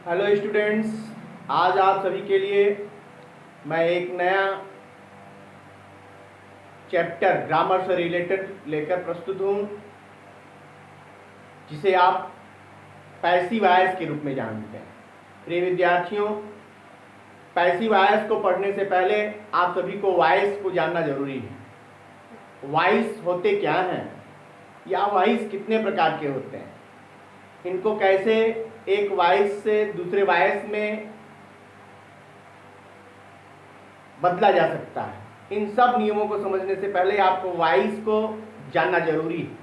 Hello students, आज आप सभी के लिए मैं एक नया चैप्टर ग्रामर से रिलेटेड लेकर प्रस्तुत हूँ, जिसे आप पैसिव वॉइस के रूप में जानते हैं। प्रिय विद्यार्थियों, पैसिव वॉइस को पढ़ने से पहले आप सभी को वॉइस को जानना जरूरी है। वॉइस होते क्या हैं या वॉइस कितने प्रकार के होते हैं, इनको कैसे एक वॉइस से दूसरे वॉइस में बदला जा सकता है, इन सब नियमों को समझने से पहले आपको वॉइस को जानना जरूरी है।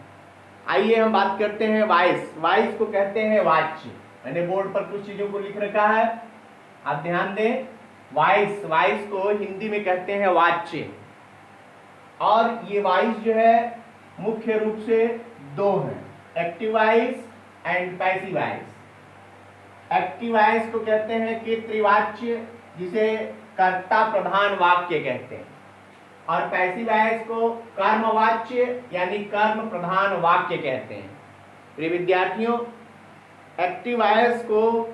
आइए हम बात करते हैं वॉइस। वॉइस को कहते हैं वाच्य। मैंने बोर्ड पर कुछ चीजों को लिख रखा है, आप ध्यान दें। वॉइस को हिंदी में कहते हैं वाच्य। और ये वॉइस जो है मुख्य रूप से दो हैं, active voice and passive voice. Active voice को कहते हैं कि त्रिवाच्य, जिसे कर्ता प्रधान वाक्य कहते हैं, और पैसिव वॉइस को कर्मवाच्य यानी कर्म प्रधान वाक्य कहते हैं। प्रिय विद्यार्थियों, एक्टिव वॉइस को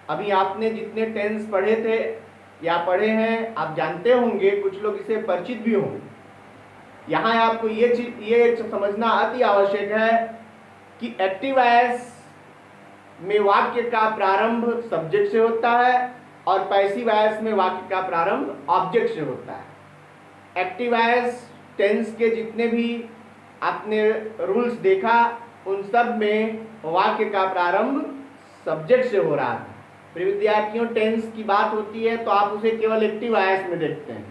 अभी आपने जितने टेंस पढ़े थे या पढ़े हैं आप जानते होंगे, कुछ लोग इसे परिचित भी होंगे। यहाँ आपको ये समझना अति आवश्यक है कि एक्टिव वॉइस में वाक्य का प्रारंभ सब्जेक्ट से होता है और पैसिव वॉइस में वाक्य का प्रारंभ ऑब्जेक्ट से होता है। एक्टिव वॉइस टेंस के जितने भी आपने रूल्स देखा, उन सब में वाक्य का प्रारंभ सब्जेक्ट से हो रहा है। प्रिय विद्यार्थियों, टेंस की बात होती है तो आप उसे केवल एक्टिव वॉइस में देखते हैं।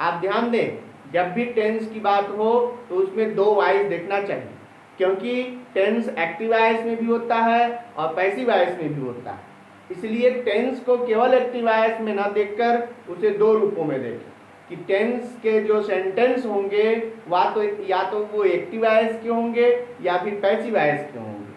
आप ध्यान दें, जब भी टेंस की बात हो तो उसमें दो वॉइस देखना चाहिए, क्योंकि टेंस एक्टिव वॉइस में भी होता है और पैसिव वॉइस में भी होता है। इसलिए टेंस को केवल एक्टिव वॉइस में ना देखकर उसे दो रूपों में देखें कि टेंस के जो सेंटेंस होंगे या तो वो एक्टिव वॉइस के होंगे या फिर पैसिव वॉइस के होंगे।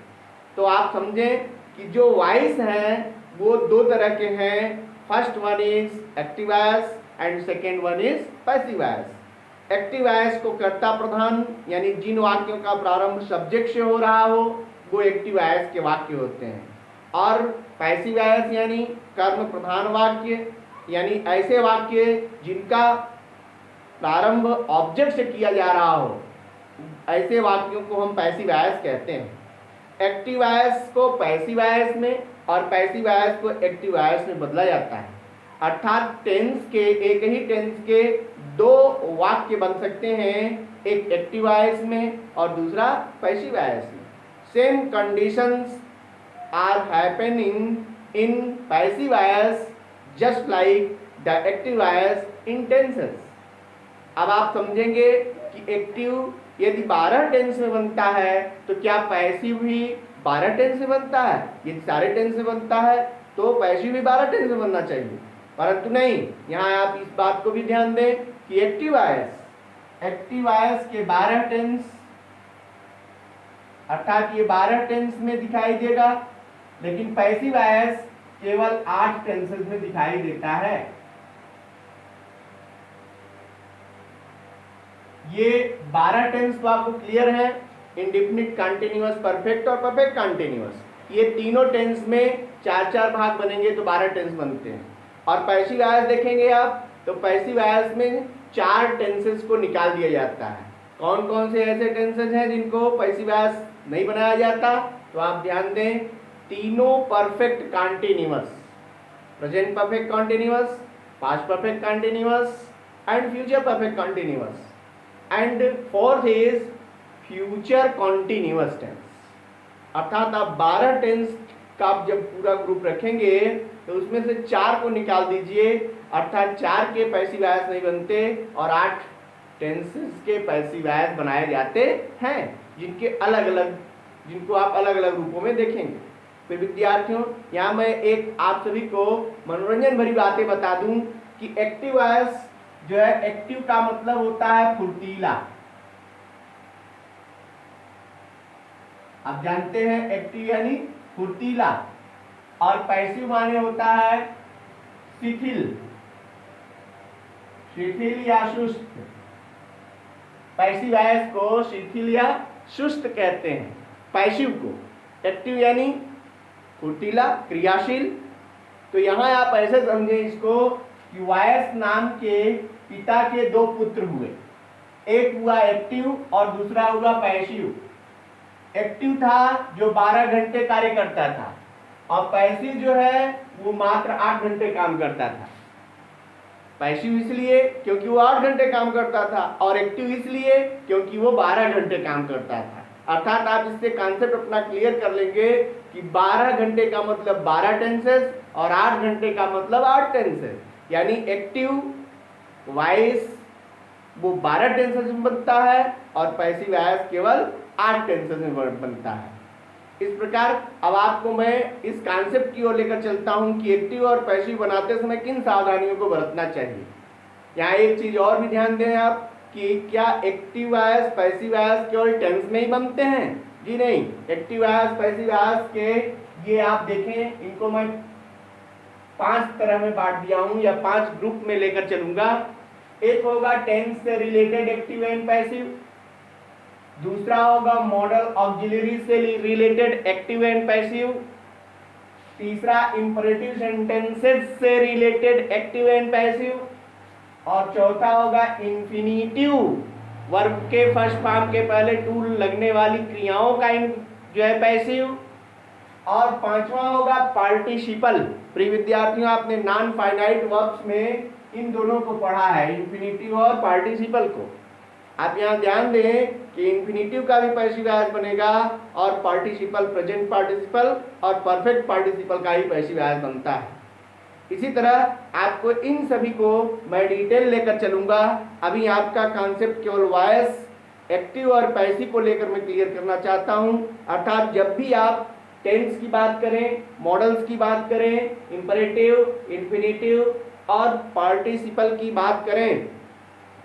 तो आप समझें कि जो वॉइस हैं वो दो तरह के हैं। First one is active voice and second one is passive voice. Active voice को कर्ता प्रधान यानी जिन वाक्यों का प्रारंभ सब्जेक्ट से हो रहा हो वो एक्टिव वॉइस के वाक्य होते हैं, और पैसिव वॉइस यानी कर्म प्रधान वाक्य यानी ऐसे वाक्य जिनका प्रारंभ ऑब्जेक्ट से किया जा रहा हो, ऐसे वाक्यों को हम पैसिव वॉइस कहते हैं। एक्टिव वॉइस को पैसिव वॉइस में और पैसिव वॉइस को एक्टिव वॉइस में बदला जाता है। अर्थात टेंस के एक ही टेंस के दो वाक्य बन सकते हैं, एक एक्टिव वॉइस में और दूसरा पैसिव वॉइस में। Same conditions are happening in passive voice just like the active voice in tenses. अब आप समझेंगे कि एक्टिव यदि 12 टेंस में बनता है तो क्या पैसिव भी 12 टेंस में बनता है? यदि सारे टेंस में बनता है तो पैसिव भी 12 टेंस में बनना चाहिए, परंतु नहीं। यहाँ आप इस बात को भी ध्यान दें कि एक्टिव वॉइस के 12 टेंस, अर्थात ये 12 टेंस में दिखाई देगा, लेकिन पैसिव वॉइस केवल 8 टेंसेस में दिखाई देता है। ये 12 टेंस तो आपको क्लियर है, इंडेफिनिट, कंटीन्यूअस, परफेक्ट और परफेक्ट कंटीन्यूअस। ये तीनों टेंस में 4-4 भाग बनेंगे तो 12 टेंस बनते हैं। और पैसिव वॉइस देखेंगे आप तो पैसिव वॉइस में 4 टेंसेस को निकाल दिया जाता है। कौन कौन से ऐसे टेंसेस हैं जिनको पैसिव वॉइस नहीं बनाया जाता? तो आप ध्यान दें, तीनों perfect continuous, present perfect continuous, past perfect continuous and future perfect continuous, and fourth is future continuous tense. अर्थात आप 12 टेंस का आप जब पूरा ग्रुप रखेंगे तो उसमें से 4 को निकाल दीजिए, अर्थात 4 के पैसिव वॉइस नहीं बनते और 8 टेंसेस के पैसिव वॉइस बनाए जाते हैं, जिनको आप अलग अलग रूपों में देखेंगे। फिर विद्यार्थियों, यहाँ मैं एक आप सभी को मनोरंजन भरी बातें बता दूं कि एक्टिव वॉइस जो है, एक्टिव का मतलब होता है फुर्तीला। आप जानते हैं एक्टिव यानी फुर्तीला, और पैसिव माने होता है शिथिल या सुस्त। पैसिव वॉइस को शिथिल या सुस्त कहते हैं, पैसिव को। एक्टिव यानी फुर्तीला, क्रियाशील, तो यहाँ आप ऐसे समझे इसको कि वायस नाम के पिता के दो पुत्र हुए, एक हुआ एक्टिव और दूसरा हुआ पैसिव। एक्टिव था जो 12 घंटे कार्य करता था और पैसिव जो है वो मात्र 8 घंटे काम करता था। पैसिव इसलिए क्योंकि वो 8 घंटे काम करता था और एक्टिव इसलिए क्योंकि वो 12 घंटे काम करता था। अर्थात आप इससे कॉन्सेप्ट अपना क्लियर कर लेंगे कि 12 घंटे का मतलब 12 टेंसेस और 8 घंटे का मतलब 8 टेंसेस, यानी एक्टिव वॉइस वो 12 टेंसेस में बनता है और पैसिव वॉइस केवल 8 टेंसेस में बनता है। इस प्रकार अब आपको मैं इस कॉन्सेप्ट की ओर लेकर चलता हूं कि एक्टिव और पैसिव बनाते समय किन सावधानियों को बरतना चाहिए। यहाँ एक चीज और भी ध्यान दें आप कि क्या एक्टिव वॉइस पैसिव वॉइस केवल टेंस में ही बनते हैं? जी नहीं, एक्टिव वॉइस पैसिव वॉइस के ये आप देखें, इनको मैं 5 तरह में बांट दिया हूं या 5 ग्रुप में लेकर चलूंगा। एक होगा टेंस से रिलेटेड एक्टिव एंड पैसिव, दूसरा होगा मॉडल ऑक्सिलरी से रिलेटेड एक्टिव एंड पैसिव, तीसरा इंपरेटिव सेंटेंसेस से रिलेटेड एक्टिव एंड पैसिव, और चौथा होगा इंफिनिटिव वर्ब के फर्स्ट फॉर्म के पहले टू लगने वाली क्रियाओं का जो है पैसिव, और पांचवा होगा पार्टिसिपल। प्रिय विद्यार्थियों, आपने नॉन फाइनाइट वर्ब्स में इन दोनों को पढ़ा है, इंफिनिटिव और पार्टिसिपल को। आप यहाँ ध्यान दें कि इंफिनिटिव का भी पैसिव वॉइस बनेगा और पार्टिसिपल, प्रेजेंट पार्टिसिपल और परफेक्ट पार्टिसिपल का ही पैसिव वॉइस बनता है। इसी तरह आपको इन सभी को मैं डिटेल लेकर चलूंगा। अभी आपका कॉन्सेप्ट केवल वॉइस एक्टिव और पैसिव को लेकर मैं क्लियर करना चाहता हूं। अर्थात जब भी आप टेंस की बात करें, मॉडल्स की बात करें, इंपरेटिव, इंफिनिटिव और पार्टिसिपल की बात करें,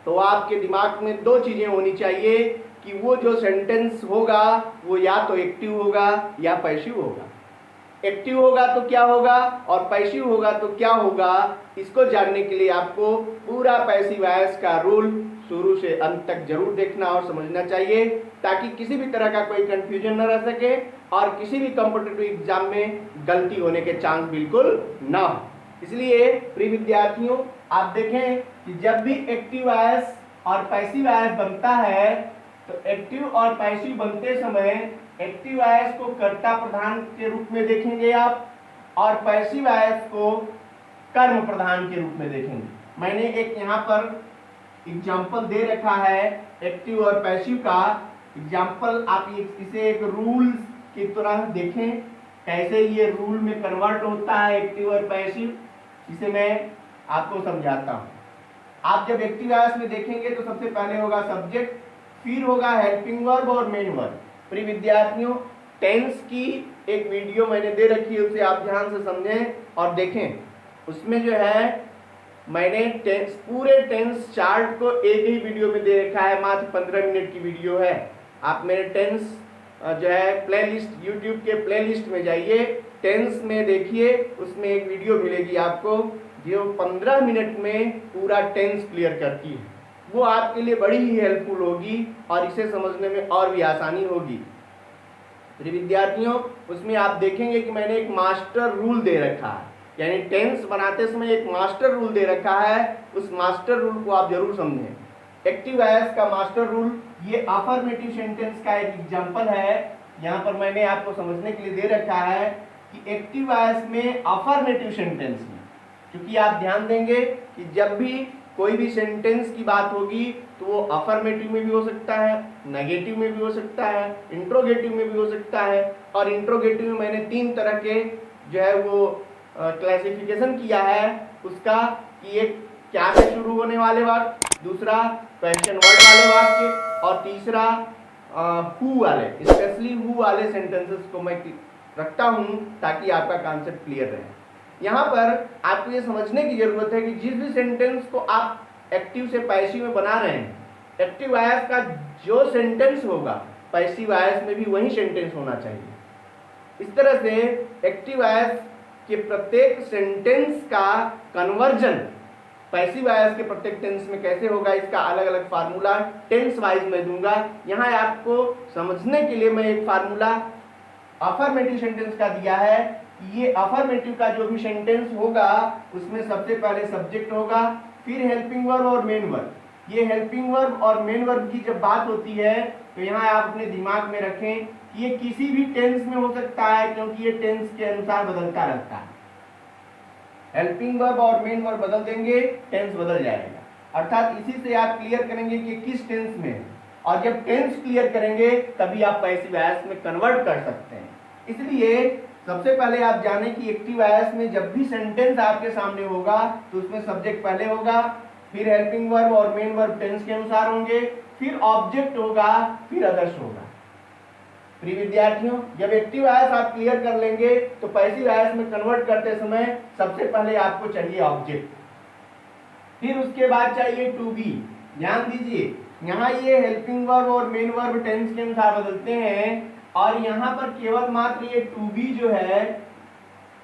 तो आपके दिमाग में 2 चीजें होनी चाहिए कि वो जो सेंटेंस होगा वो या तो एक्टिव होगा या पैसिव होगा। एक्टिव होगा तो क्या होगा और पैसिव होगा तो क्या होगा, इसको जानने के लिए आपको पूरा पैसिव वॉइस का रूल शुरू से अंत तक जरूर देखना और समझना चाहिए, ताकि किसी भी तरह का कोई कंफ्यूजन न रह सके और किसी भी कॉम्पिटिटिव एग्जाम में गलती होने के चांस बिल्कुल ना हो। इसलिए प्रिय विद्यार्थियों, आप देखें कि जब भी एक्टिव वॉइस और पैसिव वॉइस बनता है तो एक्टिव और पैसिव बनते समय एक्टिव वॉइस को कर्ता प्रधान के रूप में देखेंगे आप और पैसिव वॉइस को कर्म प्रधान के रूप में देखेंगे। मैंने एक यहाँ पर एग्जाम्पल दे रखा है एक्टिव और पैसिव का एग्जाम्पल। आप इसे एक रूल की तरह देखें कैसे ये रूल में कन्वर्ट होता है एक्टिव और पैसिव, इसे मैं आपको समझाता हूँ। आप जब एक्टिव वॉइस में देखेंगे तो सबसे पहले होगा सब्जेक्ट, फिर होगा हेल्पिंग वर्ब और मेन वर्ब। प्रिय विद्यार्थियों, टेंस की एक वीडियो मैंने दे रखी है, उसे आप ध्यान से समझें और देखें। उसमें जो है मैंने पूरे टेंस चार्ट को एक ही वीडियो में दे रखा है, मात्र 15 मिनट की वीडियो है। आप मेरे टेंस जो है प्लेलिस्ट, यूट्यूब के प्लेलिस्ट में जाइए, टेंस में देखिए, उसमें एक वीडियो मिलेगी आपको जो 15 मिनट में पूरा टेंस क्लियर करती है। वो आपके लिए बड़ी ही हेल्पफुल होगी और इसे समझने में और भी आसानी होगी। प्रिय विद्यार्थियों, उसमें आप देखेंगे कि मैंने एक मास्टर रूल दे रखा है, यानी टेंस बनाते समय एक मास्टर रूल दे रखा है। उस मास्टर रूल को आप जरूर समझें। एक्टिव वॉइस का मास्टर रूल ये अफर्मेटिव सेंटेंस का एक एग्जांपल है। यहाँ पर मैंने आपको समझने के लिए दे रखा है कि एक्टिव वॉइस में अफर्मेटिव सेंटेंस में, क्योंकि आप ध्यान देंगे कि जब भी कोई भी सेंटेंस की बात होगी तो वो अफर्मेटिव में भी हो सकता है, नेगेटिव में भी हो सकता है, इंट्रोगेटिव में भी हो सकता है। और इंट्रोगेटिव में मैंने 3 तरह के जो है वो क्लासिफिकेशन किया है उसका, कि एक क्या से शुरू होने वाले वाक्य, दूसरा क्वेश्चन वर्ड वाले वाक्य और तीसरा हु वाले, स्पेशली हु वाले सेंटेंसेस को मैं रखता हूँ ताकि आपका कॉन्सेप्ट क्लियर रहे। यहाँ पर आपको ये समझने की जरूरत है कि जिस भी सेंटेंस को आप एक्टिव से पैसिव में बना रहे हैं, एक्टिव वॉइस का जो सेंटेंस होगा पैसिव वॉइस में भी वही सेंटेंस होना चाहिए। इस तरह से एक्टिव वॉइस के प्रत्येक सेंटेंस का कन्वर्जन पैसिव वॉइस के प्रत्येक टेंस में कैसे होगा, इसका अलग अलग फार्मूला टेंस वाइज में दूंगा। यहाँ आपको समझने के लिए मैं एक फार्मूला अफर्मेटिव सेंटेंस का दिया है ये अफर्मेटिव का जो भी सेंटेंस होगा उसमें सबसे पहले सब्जेक्ट होगा, फिर हेल्पिंग वर्ब और मेन वर्ब। ये हेल्पिंग वर्ब और मेन वर्ब की जब बात होती है तो यहाँ आप अपने दिमाग में रखें कि ये किसी भी टेंस में हो सकता है, क्योंकि ये टेंस के अनुसार बदलता रहता है। हेल्पिंग वर्ब और मेन वर्ब बदल देंगे, टेंस बदल जाएगा। अर्थात इसी से आप क्लियर करेंगे कि किस टेंस में है, और जब टेंस क्लियर करेंगे तभी आप पैसिव वॉइस में कन्वर्ट कर सकते हैं। इसलिए सबसे पहले आप जाने कि एक्टिव वॉइस में जब भी सेंटेंस आपके सामने होगा तो उसमें सब्जेक्ट पहले होगा, फिर हेल्पिंग वर्ब और मेन वर्ब टेंस के अनुसार होंगे, फिर ऑब्जेक्ट होगा, फिर अदर्स होगा। प्रिय विद्यार्थियों, जब एक्टिव वॉइस आप क्लियर कर लेंगे तो पैसिव वॉइस में कन्वर्ट करते समय सबसे पहले आपको चाहिए ऑब्जेक्ट, फिर उसके बाद चाहिए टू बी। ध्यान दीजिए, यहाँ ये हेल्पिंग वर्ब और मेन वर्ब टेंस के अनुसार बदलते हैं, और यहाँ पर केवल मात्र ये टू बी जो है,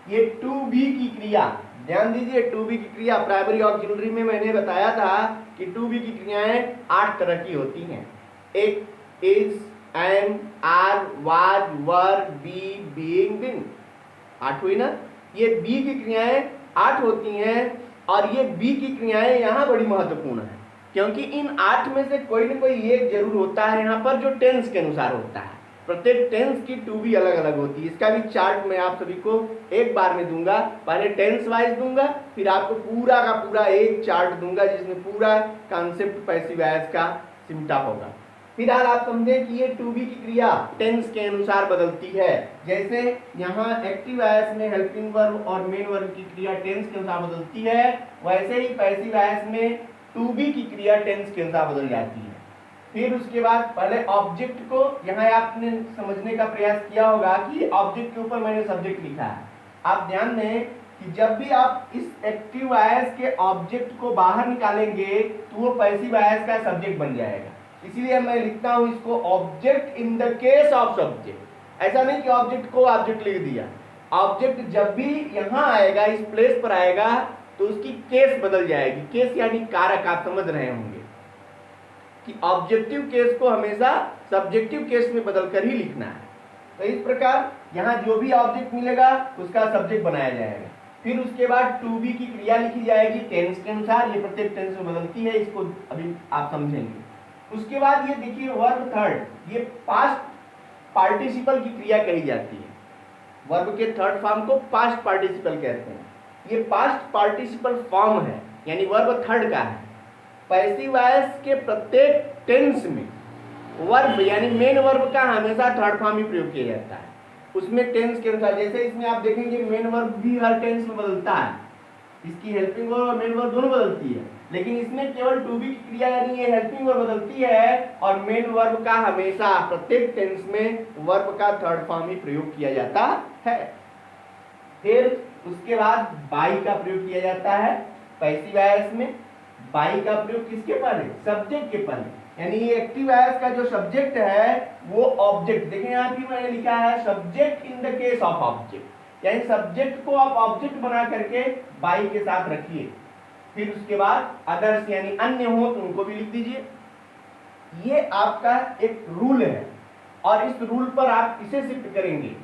ये टू बी की क्रिया, ध्यान दीजिए टू बी की क्रिया प्राइमरी ऑक्सिलरी में मैंने बताया था कि टू बी की क्रियाएं 8 तरह की होती हैं। एक is, am, are, was, were, be, being, been. 8 हुई ना। ये बी की क्रियाएं 8 होती हैं, और ये बी की क्रियाएं यहाँ बड़ी महत्वपूर्ण है, क्योंकि इन 8 में से कोई न कोई एक जरूर होता है यहाँ पर जो टेंस के अनुसार होता है। प्रत्येक टेंस की टू बी अलग अलग होती है। इसका भी चार्ट मैं आप सभी को एक बार में दूंगा, पहले टेंस वाइज दूंगा, फिर आपको पूरा का पूरा एक चार्ट दूंगा जिसमें पूरा कॉन्सेप्ट पैसिव वॉइस का सिमटा होगा। फिलहाल आप समझें कि ये टू बी की क्रिया टेंस के अनुसार बदलती है। जैसे यहाँ एक्टिव वॉइस में हेल्पिंग वर्ब और मेन वर्ब की क्रिया टेंस के अनुसार बदलती है, वैसे ही पैसिव वॉइस में टू बी की क्रिया टेंस के अनुसार बदल जाती है। फिर उसके बाद पहले ऑब्जेक्ट को, यहाँ आपने समझने का प्रयास किया होगा कि ऑब्जेक्ट के ऊपर मैंने सब्जेक्ट लिखा है। आप ध्यान दें कि जब भी आप इस एक्टिव वॉइस के ऑब्जेक्ट को बाहर निकालेंगे तो वो पैसिव वॉइस का सब्जेक्ट बन जाएगा। इसीलिए मैं लिखता हूं इसको object in the case of subject. ऐसा नहीं कि ऑब्जेक्ट को ऑब्जेक्ट लिख दिया। ऑब्जेक्ट जब भी यहां आएगा, इस प्लेस पर आएगा, तो उसकी केस बदल जाएगी। केस यानी कारक, आप समझ रहे होंगे कि ऑब्जेक्टिव केस को हमेशा सब्जेक्टिव केस में बदलकर ही लिखना है। तो इस प्रकार यहाँ जो भी ऑब्जेक्ट मिलेगा उसका सब्जेक्ट बनाया जाएगा। फिर उसके बाद टू बी की क्रिया लिखी जाएगी टेंस के अनुसार। ये प्रत्येक टेंस में बदलती है, इसको अभी आप समझेंगे। उसके बाद ये देखिए वर्ब थर्ड, ये पास्ट पार्टिसिपल की क्रिया कही जाती है। वर्ब के थर्ड फॉर्म को पास्ट पार्टिसिपल कहते हैं। ये पास्ट पार्टिसिपल फॉर्म है, यानी वर्ब थर्ड का है। पैसिव वॉइस के प्रत्येक टेंस में वर्ब यानी मेन वर्ब का हमेशा थर्ड फॉर्म ही प्रयोग किया जाता है, उसमें टेंस के अनुसार। जैसे इसमें आप देखेंगे मेन वर्ब भी हर टेंस में बदलता है, इसकी हेल्पिंग वर्ब और मेन वर्ब दोनों बदलती है, लेकिन इसमें केवल टू बी की क्रिया यानी ये हेल्पिंग वर्ब बदलती है, और मेन वर्ब का हमेशा प्रत्येक टेंस में वर्ब का थर्ड फॉर्म ही प्रयोग किया जाता है। फिर उसके बाद बाई का प्रयोग किया जाता है पैसिव वॉइस में। बाई का प्रयोग किसके पहले? सब्जेक्ट के पहले। यानी ये एक्टिव वॉइस का जो सब्जेक्ट है वो ऑब्जेक्ट, देखिए यहाँ भी मैंने लिखा है subject in the case of object, यानी सब्जेक्ट को आप ऑब्जेक्ट बना करके बाई के साथ रखिए। फिर उसके बाद अदर्स यानी अन्य हो तो उनको भी लिख दीजिए। ये आपका एक रूल है, और इस रूल पर आप इसे शिफ्ट करेंगे।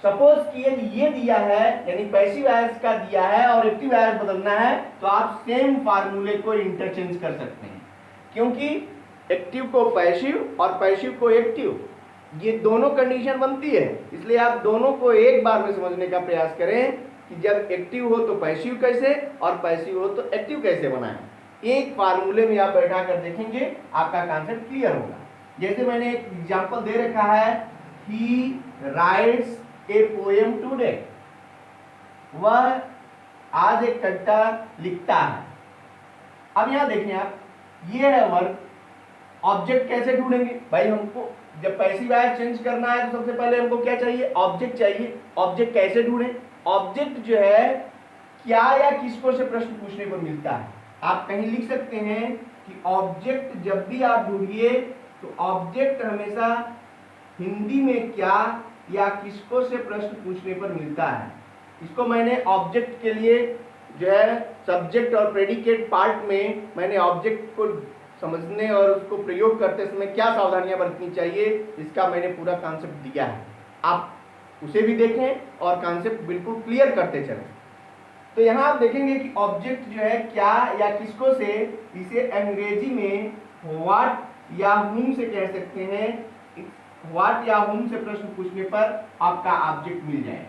सपोज कि यदि ये दिया है यानी पैसिव वॉइस का दिया है और एक्टिव वॉइस बदलना है, तो आप सेम फार्मूले को इंटरचेंज कर सकते हैं, क्योंकि एक्टिव को पैसिव और पैसिव को एक्टिव, ये दोनों कंडीशन बनती है। इसलिए आप दोनों को एक बार में समझने का प्रयास करें कि जब एक्टिव हो तो पैसिव कैसे और पैसिव हो तो एक्टिव कैसे बनाएं। एक फार्मूले में आप बैठा कर देखेंगे, आपका कॉन्सेप्ट क्लियर होगा। जैसे मैंने एक एग्जांपल दे रखा है, ही राइट्स ए पोएम टुडे, वह आज एक कविता लिखता है। अब यहां देखिए आप, ये है वर्ब। ऑब्जेक्ट कैसे ढूंढेंगे भाई? हमको जब पैसिव वॉइस चेंज करना है तो सबसे पहले हमको क्या चाहिए? ऑब्जेक्ट चाहिए। ऑब्जेक्ट कैसे ढूंढें? ऑब्जेक्ट जो है क्या या किसको से प्रश्न पूछने को मिलता है। आप कहीं लिख सकते हैं कि ऑब्जेक्ट जब भी आप ढूंढिए तो ऑब्जेक्ट हमेशा हिंदी में क्या या किसको से प्रश्न पूछने पर मिलता है। इसको मैंने ऑब्जेक्ट के लिए जो है सब्जेक्ट और प्रेडिकेट पार्ट में मैंने ऑब्जेक्ट को समझने और उसको प्रयोग करते समय क्या सावधानियां बरतनी चाहिए, इसका मैंने पूरा कॉन्सेप्ट दिया है। आप उसे भी देखें और कॉन्सेप्ट बिल्कुल क्लियर करते चलें। तो यहाँ आप देखेंगे कि ऑब्जेक्ट जो है क्या या किसको से, इसे अंग्रेजी में व्हाट या हुम से कह सकते हैं। व्हाट या हुम से प्रश्न पूछने पर आपका ऑब्जेक्ट मिल जाए।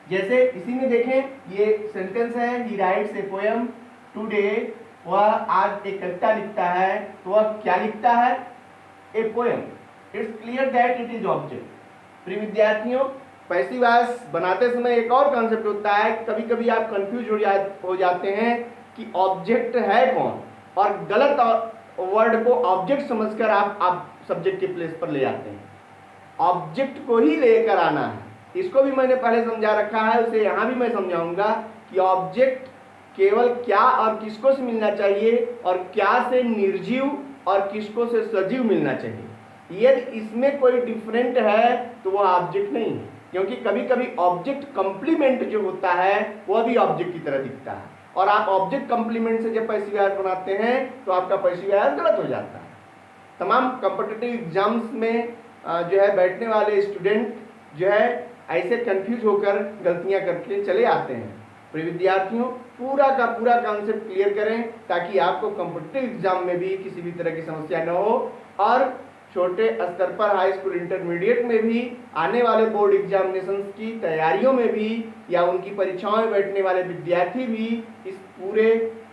जैसे इसी में देखें, ये सेंटेंस है, ही राइट्स ए पोएम टुडे, वह आज एक कविता लिखता है, तो वह क्या लिखता है? A poem. It's clear that it is object. प्रिय विद्यार्थियों, पैसिव वॉइस बनाते समय एक और कॉन्सेप्ट होता है, कभी कभी आप कंफ्यूज हो जाते हैं कि ऑब्जेक्ट है कौन, और गलत वर्ड को ऑब्जेक्ट समझकर आप सब्जेक्ट के प्लेस पर ले जाते हैं। ऑब्जेक्ट को ही लेकर आना है, इसको भी मैंने पहले समझा रखा है, उसे यहाँ भी मैं समझाऊंगा कि ऑब्जेक्ट केवल क्या और किसको से मिलना चाहिए, और क्या से निर्जीव और किसको से सजीव मिलना चाहिए। यदि इसमें कोई डिफरेंट है तो वह ऑब्जेक्ट नहीं है, क्योंकि कभी कभी ऑब्जेक्ट कंप्लीमेंट जो होता है वह भी ऑब्जेक्ट की तरह दिखता है, और आप ऑब्जेक्ट कंप्लीमेंट से जब पैसिव वॉइस बनाते हैं तो आपका पैसिव वॉइस गलत हो जाता है। तमाम कॉम्पिटिटिव एग्जाम्स में जो है बैठने वाले स्टूडेंट जो है ऐसे कंफ्यूज होकर गलतियां करके चले आते हैं। प्रिय विद्यार्थियों, पूरा का पूरा कॉन्सेप्ट क्लियर करें ताकि आपको कॉम्पिटिटिव एग्जाम में भी किसी भी तरह की समस्या न हो, और छोटे स्तर पर हाई स्कूल इंटरमीडिएट में भी आने वाले बोर्ड एग्जामिनेशंस की तैयारियों में भी या उनकी परीक्षाओं में बैठने वाले विद्यार्थी भी इस पूरे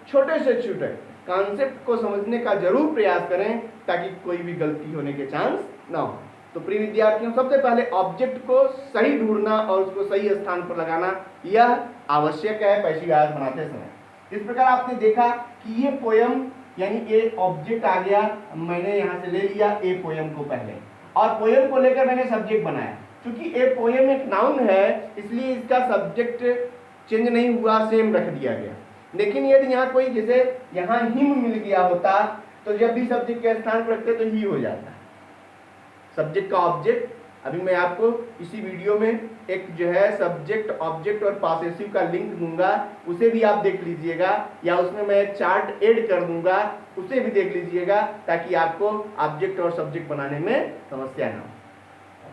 छोटे से छोटे कॉन्सेप्ट को समझने का जरूर प्रयास करें ताकि कोई भी गलती होने के चांस ना हो। तो प्रिय विद्यार्थियों, सबसे पहले ऑब्जेक्ट को सही ढूंढना और उसको सही स्थान पर लगाना यह आवश्यक है पैसिव वॉइस बनाते समय। इस प्रकार आपने देखा कि ये पोयम यानी ए ऑब्जेक्ट आ गया, मैंने यहाँ से ले लिया ए पोयम को पहले, और पोयम को लेकर मैंने सब्जेक्ट बनाया। क्योंकि ए पोयम एक नाउन है इसलिए इसका सब्जेक्ट चेंज नहीं हुआ, सेम रख दिया गया। लेकिन यदि यहाँ कोई जैसे यहाँ हिम मिल गया होता तो जब भी सब्जेक्ट के स्थान पर रखते तो ही हो जाता। सब्जेक्ट का ऑब्जेक्ट, अभी मैं आपको इसी वीडियो में एक जो है सब्जेक्ट ऑब्जेक्ट और पॉसेसिव का लिंक दूंगा, उसे भी आप देख लीजिएगा, या उसमें मैं चार्ट ऐड कर दूंगा, उसे भी देख लीजिएगा ताकि आपको ऑब्जेक्ट और सब्जेक्ट बनाने में समस्या ना हो।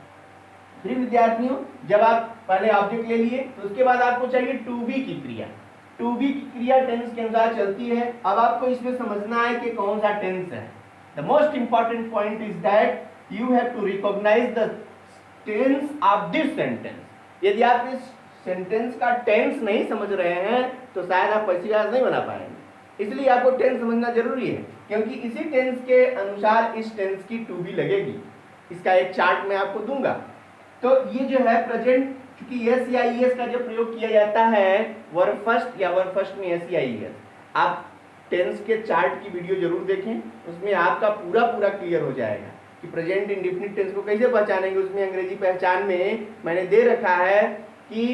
प्रिय विद्यार्थियों, जब आप पहले ऑब्जेक्ट ले लिए तो उसके बाद आपको चाहिए टू बी की क्रिया। टू बी की क्रिया टेंस के अनुसार चलती है। अब आपको इसमें समझना है कि कौन सा टेंस है। The most important point is that you have to recognize the tense of this sentence। यदि आप इस सेंटेंस का टेंस नहीं समझ रहे हैं तो शायद आप पैसिव वॉइस नहीं बना पाएंगे। इसलिए आपको टेंस समझना जरूरी है, क्योंकि इसी टेंस के अनुसार इस टेंस की टू बी लगेगी। इसका एक चार्ट मैं आपको दूंगा। तो ये जो है प्रेजेंट, क्योंकि एस या ई एस का जो प्रयोग किया जाता है वर्ब फर्स्ट या वर्ब फर्स्ट में एस या ई एस, आप टेंस के चार्ट की वीडियो जरूर देखें, उसमें आपका पूरा क्लियर हो जाएगा कि प्रेजेंट इंडेफिनिट टेंस को कैसे पहचानेंगे। उसमें अंग्रेजी पहचान में मैंने दे रखा है कि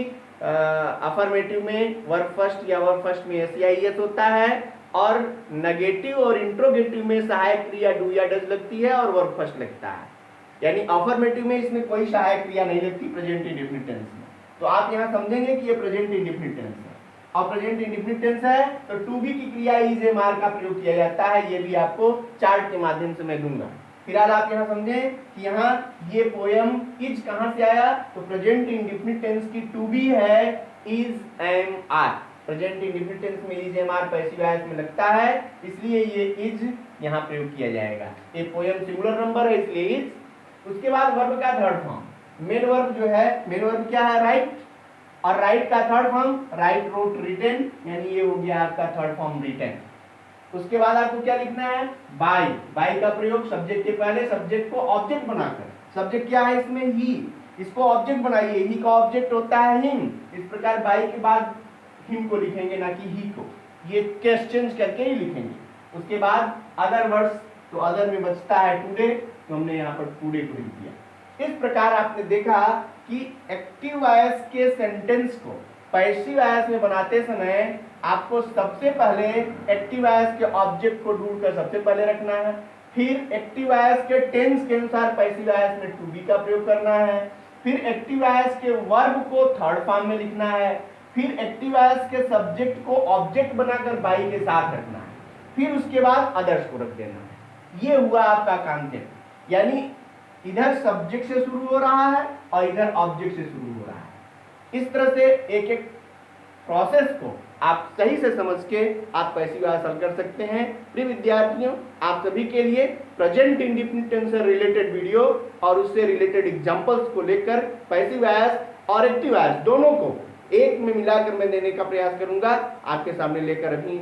अफर्मेटिव में वर्ब फर्स्ट या वर्ब फर्स्ट में एस या ई एस होता है, और नेगेटिव और इंट्रोगेटिव में सहायक क्रिया डू या डज लगती है और वर्ब फर्स्ट लगता है। यानी अफर्मेटिव में इसमें कोई सहायक क्रिया नहीं लगती प्रेजेंट इंडेफिनिट टेंस में। तो आप यहाँ समझेंगे कि ये प्रेजेंट इंडेफिनिट टेंस है, और प्रेजेंट इंडेफिनिट टेंस है तो टू बी की क्रिया इज ए मार का प्रयोग किया जाता है। ये भी आपको चार्ट के माध्यम से मैं दूंगा। फिलहाल आप यहाँ समझें कि यहाँ ये पोयम इज कहाँ से आया, तो प्रेजेंट इंडेफिनिट टेंस की टू बी है is am are. Present indefinite tense में is am are passive voice में लगता है, इसलिए ये इज यहाँ प्रयोग किया जाएगा। ये पोयम सिंगुलर नंबर है इसलिए इज। उसके बाद वर्ब का थर्ड फॉर्म, मेन वर्ब जो है, मेन वर्ब क्या है? राइट, और राइट का third form write, wrote, written, यानी ये हो गया आपका थर्ड फॉर्म रिटन। उसके बाद आपको क्या लिखना है? बाय। बाय का प्रयोग सब्जेक्ट के पहले सब्जेक्ट को ऑब्जेक्ट बनाकर, सब्जेक्ट क्या है इसमें? ही, इसको ऑब्जेक्ट बनाइए, ही का ऑब्जेक्ट होता है हिम। इस प्रकार बाय के बाद हिम को लिखेंगे ना कि ही को, ये केस चेंज करके ही लिखेंगे। उसके बाद अदर वर्ड्स, तो अदर में बचता है टुडे, तो हमने यहाँ पर टुडे को लिख दिया। इस प्रकार आपने देखा कि एक्टिव वॉइस के सेंटेंस को पैसिव वॉइस में बनाते समय आपको सबसे पहले एक्टिव वॉइस के ऑब्जेक्ट को ढूंढकर सबसे पहले रखना है, फिर एक्टिव वॉइस के टेंस के अनुसार पैसिव वॉइस में टू बी का प्रयोग करना है, फिर एक्टिव वॉइस के वर्ब को थर्ड फॉर्म में लिखना है, फिर एक्टिव वॉइस के सब्जेक्ट को ऑब्जेक्ट बनाकर बाई के साथ रखना है, फिर उसके बाद अदर्स को रख देना है। ये हुआ आपका कॉन्सेप्ट। यानी इधर सब्जेक्ट से शुरू हो रहा है और इधर ऑब्जेक्ट से शुरू हो रहा है। इस तरह से एक एक प्रोसेस को आप सही से समझ के आप पैसिव वॉइस हल कर सकते हैं। प्रिय विद्यार्थियों, आप सभी के लिए प्रेजेंट इंडेफिनिट टेंस से रिलेटेड वीडियो और उससे रिलेटेड एग्जांपल्स को लेकर पैसिव वॉइस और एक्टिव वॉइस दोनों को एक में मिलाकर मैं देने का प्रयास करूंगा। आपके सामने लेकर अभी